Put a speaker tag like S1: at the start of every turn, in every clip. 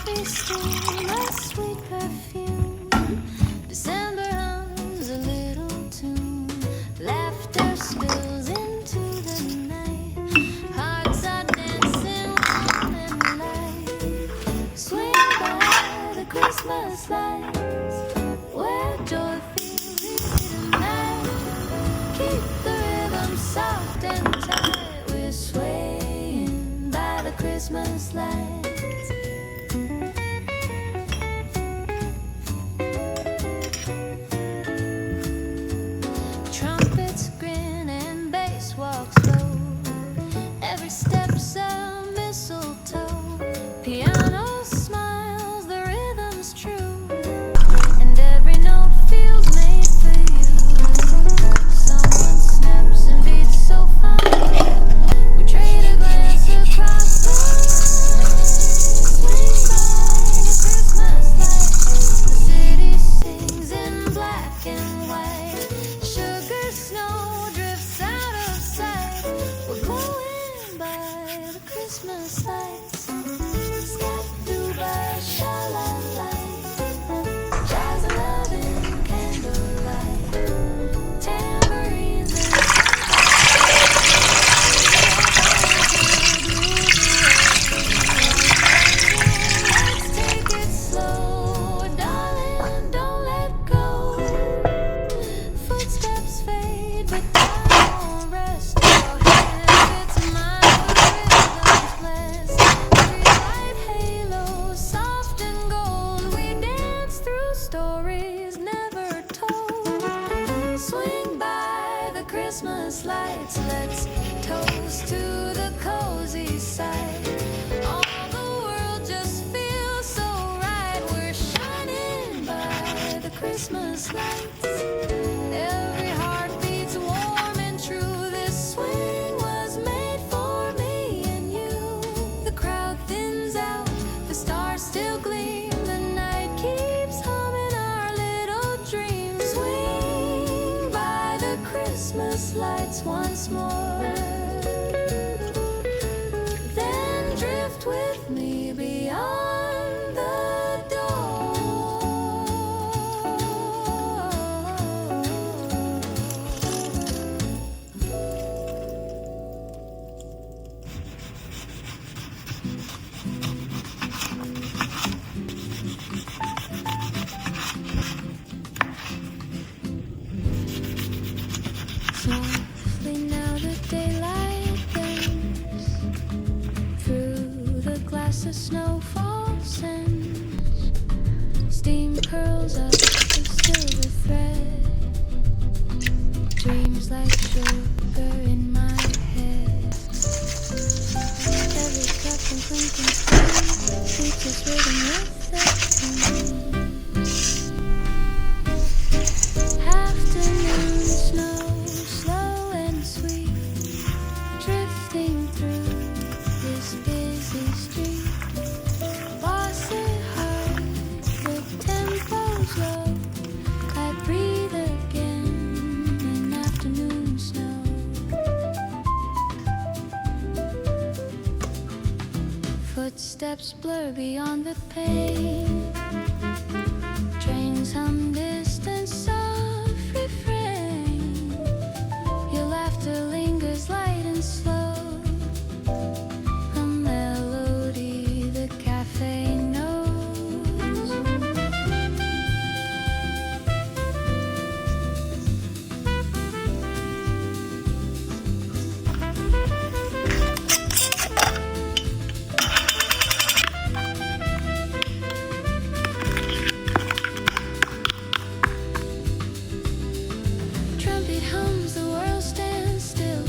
S1: feasting a sweet perfume. December hums a little tune. Laughter spills into the night. Hearts are dancing warm and light. Swing by the Christmas lights, where joy feels tonight. Keep the rhythm soft and tight. We're swaying by the Christmas lights. Trumpets grin and bass walks low. Every step's a mistletoe. Piano smiles, the rhythm's true, and every note feels made for you. Someone snaps and beats so fine. We trade a glance across the line. Swing by the Christmas lights. The city sings in black and white. Sugar snow drifts out of sight. We're going by the Christmas lights. Sky through by sha-la-light. Jazz and loving candlelight. Tambourines and let's take it slow, darling, don't let go. Footsteps fade, but time won't rest. Your hand fits mine, the rhythm's blessed. Streetlight halo, soft and gold. We dance through stories never told. Swing by the Christmas lights. Let's toast to the cozy sight. All the world just feels so right. We're shining by the Christmas lights. Every heart beats warm and true. This swing was made for me and you. The crowd thins out, the stars still gleam. The night keeps humming our little dreams. Swing by the Christmas lights once more. Then drift with me beyond the door. Softly now the daylight bends through the glass, the snowfall sends. Steam curls up the silver thread. Dreams like sugar in my head. Every cup and clinking spoon keeps its rhythm with the tune. Afternoon snow, slow and sweet, drifting through this busy street. Lost at heart, the tempo's low. I breathe again in afternoon snow. Footsteps blur beyond the pane. Trains hum distant soft refrain. Your laughter lingers light and slow. A melody the cafe knows. Trumpet hums, the world stands still.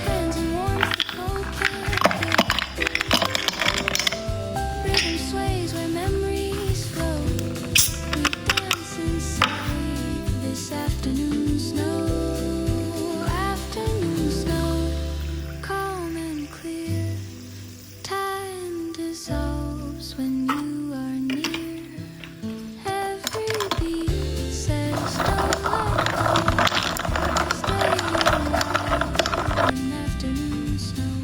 S1: Hands in warmth, the cold can't kill. Rhythm sways where memories flow. We dance inside this afternoon snow. Afternoon snow, calm and clear. Time dissolves when you are near. Every beat says don't let go. Stay alive in afternoon snow.